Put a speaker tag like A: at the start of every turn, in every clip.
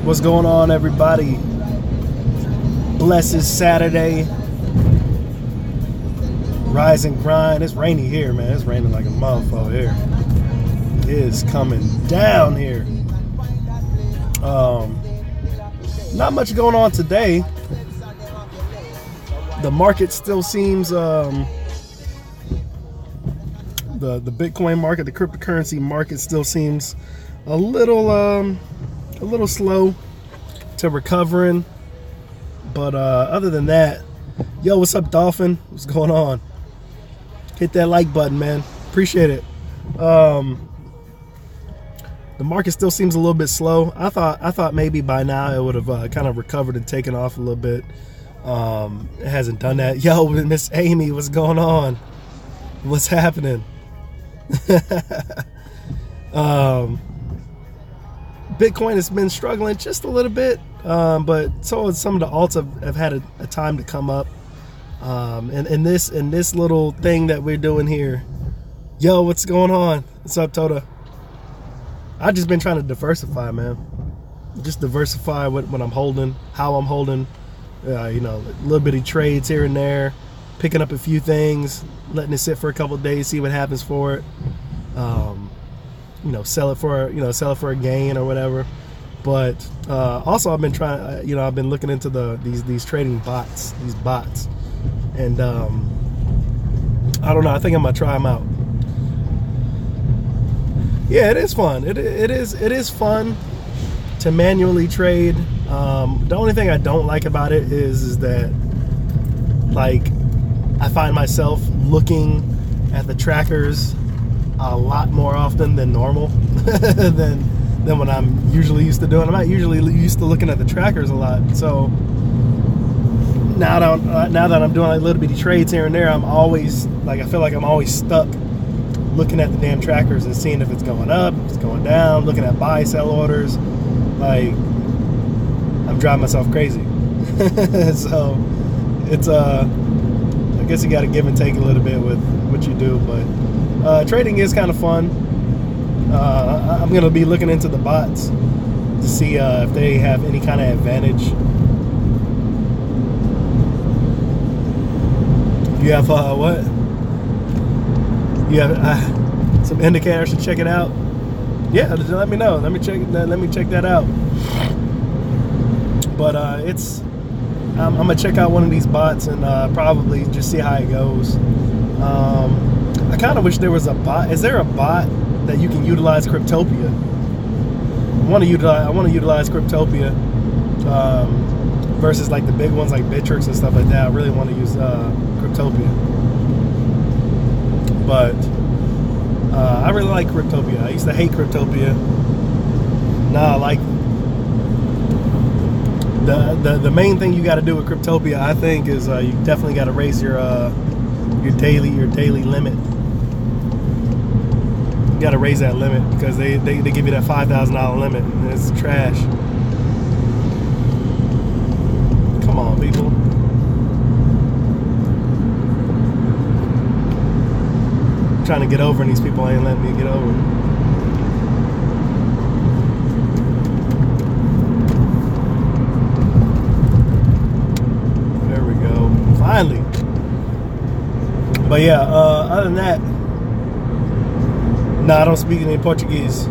A: What's going on, everybody? Blessed Saturday. Rise and grind. It's rainy here, man. It's raining like a motherfucker here. It is coming down here. Not much going on today. The market still seems the Bitcoin market, the cryptocurrency market still seems a little slow to recovering. But other than that, yo, what's up, Dolphin? What's going on? Hit that like button, man. Appreciate it. The market still seems a little bit slow. I thought maybe by now it would have kind of recovered and taken off a little bit. It hasn't done that. Yo, Miss Amy, what's going on? What's happening? Bitcoin has been struggling just a little bit, but so some of the alts have had a time to come up. And this little thing that we're doing here. Yo, what's going on? What's up, Tota? I've just been trying to diversify, man. Just diversify what I'm holding, how I'm holding. You know, little bitty trades here and there, picking up a few things, letting it sit for a couple of days, see what happens for it. You know, sell it for a gain or whatever. But also, I've been trying. You know, I've been looking into these trading bots, and I don't know. I think I'm gonna try them out. Yeah, it is fun. It is fun to manually trade. The only thing I don't like about it is that, like, I find myself looking at the trackers a lot more often than normal than what I'm usually used to doing. I'm not usually used to looking at the trackers a lot. So now that I'm doing like little bitty trades here and there, I'm always like, I feel like I'm always stuck looking at the damn trackers and seeing if it's going up, if it's going down, looking at buy, sell orders. Like, I'm driving myself crazy. So it's I guess you got to give and take a little bit with what you do, but trading is kind of fun. I'm gonna be looking into the bots to see if they have any kind of advantage. You have what? You have some indicators to check it out. Yeah, let me know. Let me check that out. But I'm gonna check out one of these bots and probably just see how it goes. I kind of wish there was a bot. Is there a bot that you can utilize Cryptopia? I want to utilize Cryptopia versus like the big ones like Bitrix and stuff like that. I really want to use Cryptopia, but I really like Cryptopia. I used to hate Cryptopia. Now I like the main thing you got to do with Cryptopia, I think, is you definitely got to raise your daily limit. You got to raise that limit because they give you that $5,000 limit, and it's trash. Come on, people. I'm trying to get over, and these people ain't letting me get over. There we go. Finally. But yeah, other than that, no, I don't speak any Portuguese.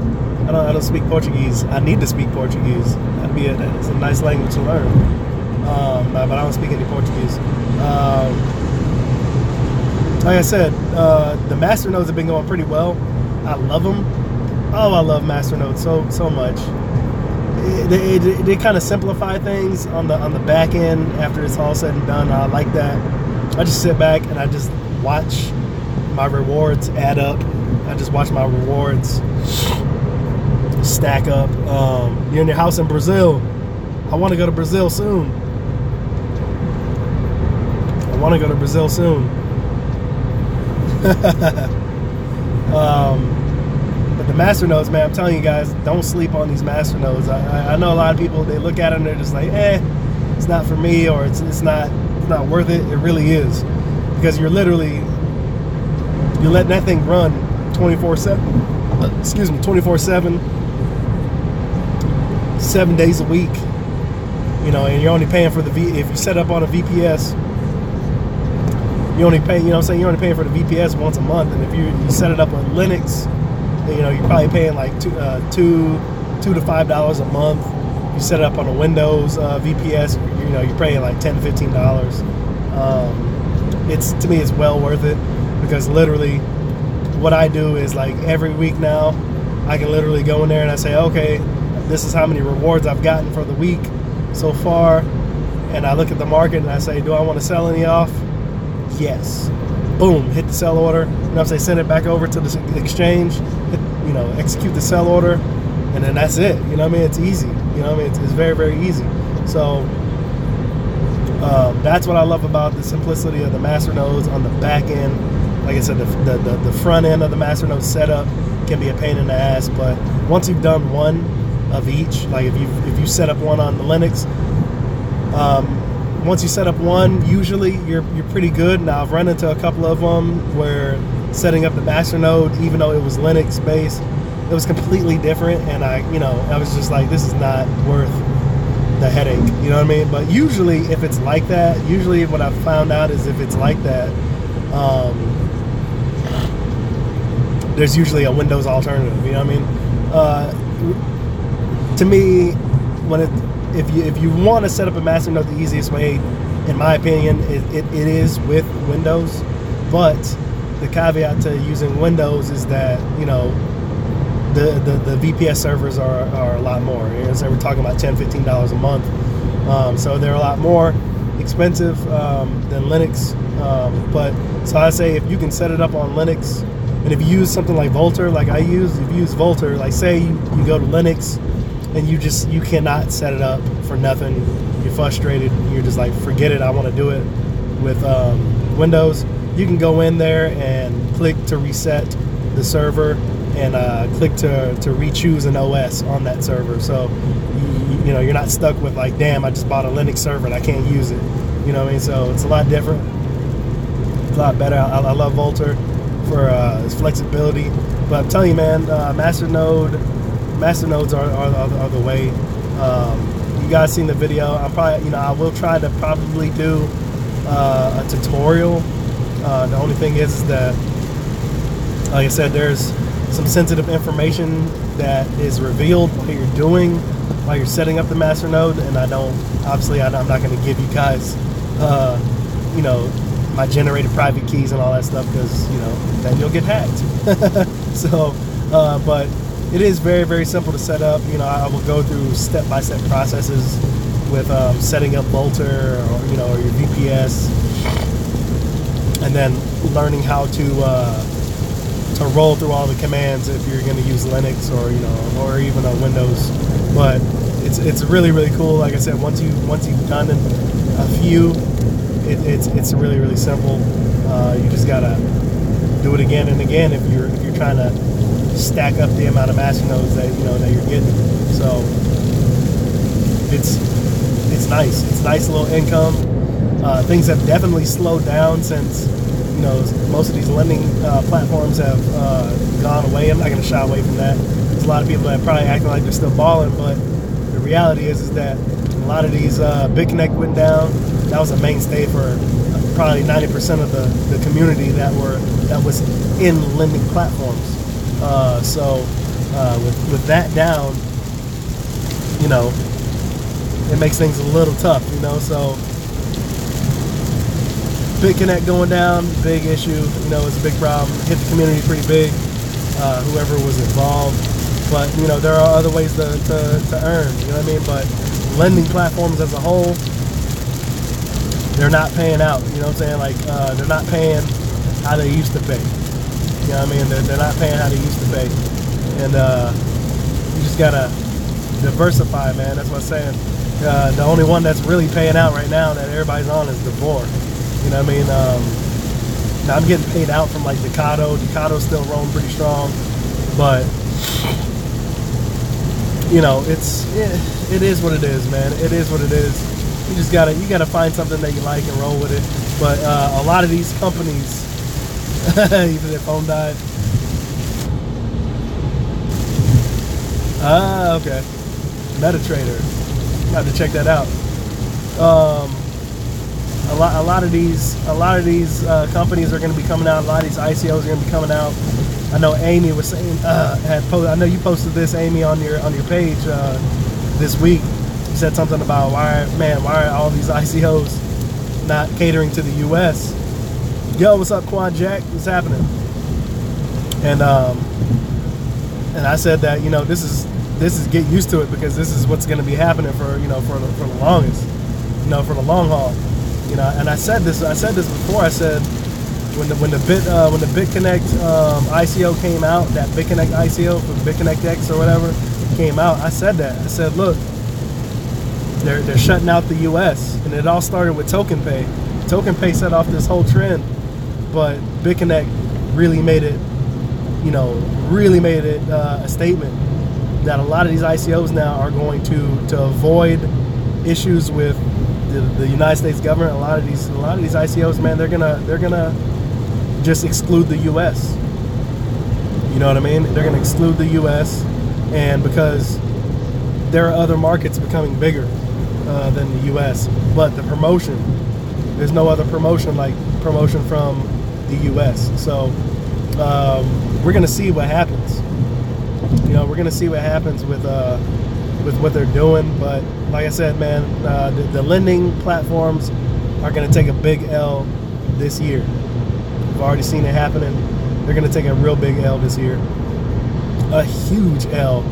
A: I don't speak Portuguese. I need to speak Portuguese. It's a nice language to learn. But I don't speak any Portuguese. Like I said, the masternodes have been going pretty well. I love them. Oh, I love masternodes so much. They kind of simplify things on the back end after it's all said and done. I like that. I just sit back and I just watch my rewards add up. I just watch my rewards stack up. You're in your house in Brazil. I want to go to Brazil soon. But the masternodes, man, I'm telling you guys, don't sleep on these masternodes. I know a lot of people, they look at them and they're just like, it's not for me, or it's not worth it. It really is, because you're letting that thing run 24/7. Excuse me, 24/7. 7 days a week, you know, and you're only paying for if you set up on a VPS, you only pay, you know what I'm saying, you're only paying for the VPS once a month. And if you set it up on Linux, you know, you're probably paying like $2 to $5 a month. You set it up on a Windows VPS, you know, you're paying like $10 to $15. To me, it's well worth it, because literally what I do is, like, every week now, I can literally go in there and I say, okay, this is how many rewards I've gotten for the week so far, and I look at the market and I say, do I want to sell any off? Yes. Boom, hit the sell order. You know what I'm saying? Send it back over to the exchange, you know, execute the sell order, and then that's it. You know what I mean? It's easy. You know what I mean? It's very, very easy. So that's what I love about the simplicity of the masternodes on the back end. Like I said, the front end of the masternode setup can be a pain in the ass, but once you've done one of each, like if you set up one on the Linux, once you set up one, usually you're pretty good. Now, I've run into a couple of them where setting up the masternode, even though it was Linux based, it was completely different, and I was just like, this is not worth the headache, you know what I mean? But usually, if it's like that, usually what I've found out is, if it's like that, there's usually a Windows alternative, you know what I mean? To me, if you want to set up a masternode, the easiest way, in my opinion, it is with Windows. But the caveat to using Windows is that, you know, the VPS servers are a lot more. You know, so we're talking about $10, $15 a month. So they're a lot more expensive than Linux. But so I say, if you can set it up on Linux, and if you use something like Vultr, like I use, if you use Vultr, like say you go to Linux and you cannot set it up for nothing, you're frustrated, you're just like, forget it, I want to do it with Windows, you can go in there and click to reset the server, and click to re-choose an OS on that server. So you know, you're not stuck with like, damn, I just bought a Linux server and I can't use it. You know what I mean? So it's a lot different. It's a lot better. I love Vultr for its flexibility. But I'm telling you, man, masternodes are the way. You guys seen the video? I will try to probably do a tutorial. The only thing is that, like I said, there's some sensitive information that is revealed while you're setting up the masternode, and I'm not going to give you guys, you know, my generated private keys and all that stuff, because, you know, then you'll get hacked. So, but it is very, very simple to set up. You know, I will go through step-by-step processes with setting up Vultr, or, you know, or your VPS, and then learning how to roll through all the commands if you're going to use Linux, or, you know, or even on Windows. But it's really, really cool. Like I said, once you've done a few, it's really, really simple. You just gotta do it again and again if you're trying to stack up the amount of masternodes that you're getting. So it's nice. It's nice little income. Things have definitely slowed down since, you know, most of these lending platforms have gone away. I'm not going to shy away from that. There's a lot of people that are probably acting like they're still balling, but the reality is that a lot of these bitconnect went down. That was a mainstay for probably 90% of the community that was in lending platforms. So with that down, you know, it makes things a little tough, you know. So bitconnect going down, big issue, you know, it's a big problem. Hit the community pretty big, whoever was involved. But, you know, there are other ways to earn, you know what I mean? But lending platforms as a whole, they're not paying out, you know what I'm saying? Like, they're not paying how they used to pay. You know what I mean? They're not paying how they used to pay. And you just gotta diversify, man. That's what I'm saying. The only one that's really paying out right now that everybody's on is Devore. You know what I mean? Now I'm getting paid out from like Dekado. Dekado's still rolling pretty strong, but you know, it is what it is, man. It is what it is. You just gotta find something that you like and roll with it. But a lot of these companies, even their phone died. Ah, okay. MetaTrader. I have to check that out. A lot of these companies are going to be coming out. A lot of these ICOs are going to be coming out. I know Amy was saying I know you posted this, Amy, on your page this week. You said something about why are all these ICOs not catering to the U.S.? Yo, what's up, Quad Jack? What's happening? And I said that, you know, this is get used to it, because this is what's going to be happening for, you know, for the longest, you know, for the long haul, you know. And I said this before. I said when the bitconnect ICO came out, that bitconnect ICO for bitconnect X or whatever came out, I said that. I said, look, they're shutting out the U.S. and it all started with tokenpay. Tokenpay set off this whole trend, but bitconnect really made it, you know, a statement that a lot of these ICOs now are going to avoid issues with the United States government. A lot of these ICOs, man, they're gonna just exclude the U.S. You know what I mean? They're gonna exclude the U.S. and because there are other markets becoming bigger than the U.S. But the promotion, there's no other promotion like promotion from the U.S. So we're gonna see what happens. You know, we're gonna see what happens with what they're doing. But like I said, man, the lending platforms are gonna take a big L this year. We've already seen it happening. They're gonna take a real big L this year, a huge L.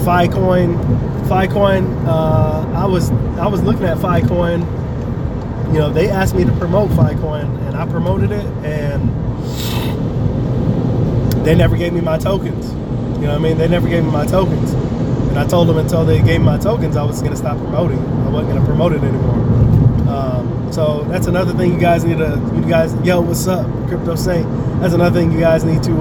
A: Filecoin. I was looking at Filecoin. You know, they asked me to promote Filecoin, and I promoted it, and they never gave me my tokens. You know what I mean? They never gave me my tokens. And I told them until they gave me my tokens, I was going to stop promoting. I wasn't going to promote it anymore. So that's another thing you guys need to, yo, what's up, Crypto Saint? That's another thing you guys need to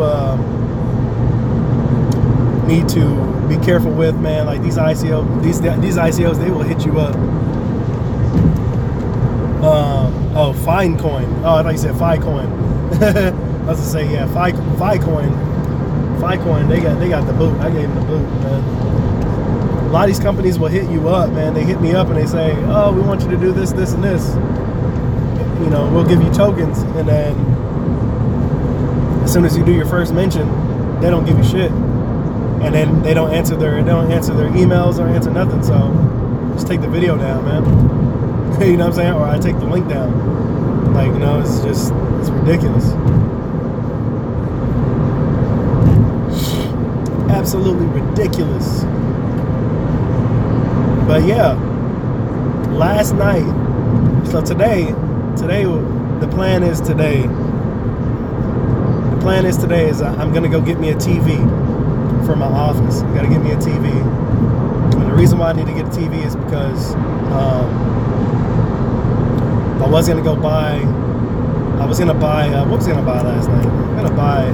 A: be careful with, man. Like these ICOs, they will hit you up. Oh, Finecoin. Oh, I thought you said Filecoin. I was gonna say, yeah, Filecoin, they got the boot. I gave them the boot, man. A lot of these companies will hit you up, man. They hit me up and they say, oh, we want you to do this, this, and this. You know, we'll give you tokens, and then as soon as you do your first mention, they don't give you shit, and then they don't answer their emails or answer nothing. So just take the video down, man. You know what I'm saying? Or I take the link down. Like, you know, it's ridiculous. Absolutely ridiculous. But yeah, last night, so today, the plan is today is I'm gonna go get me a TV for my office. I gotta get me a TV. And the reason why I need to get a TV is because I was gonna buy what was I gonna buy last night? I'm gonna buy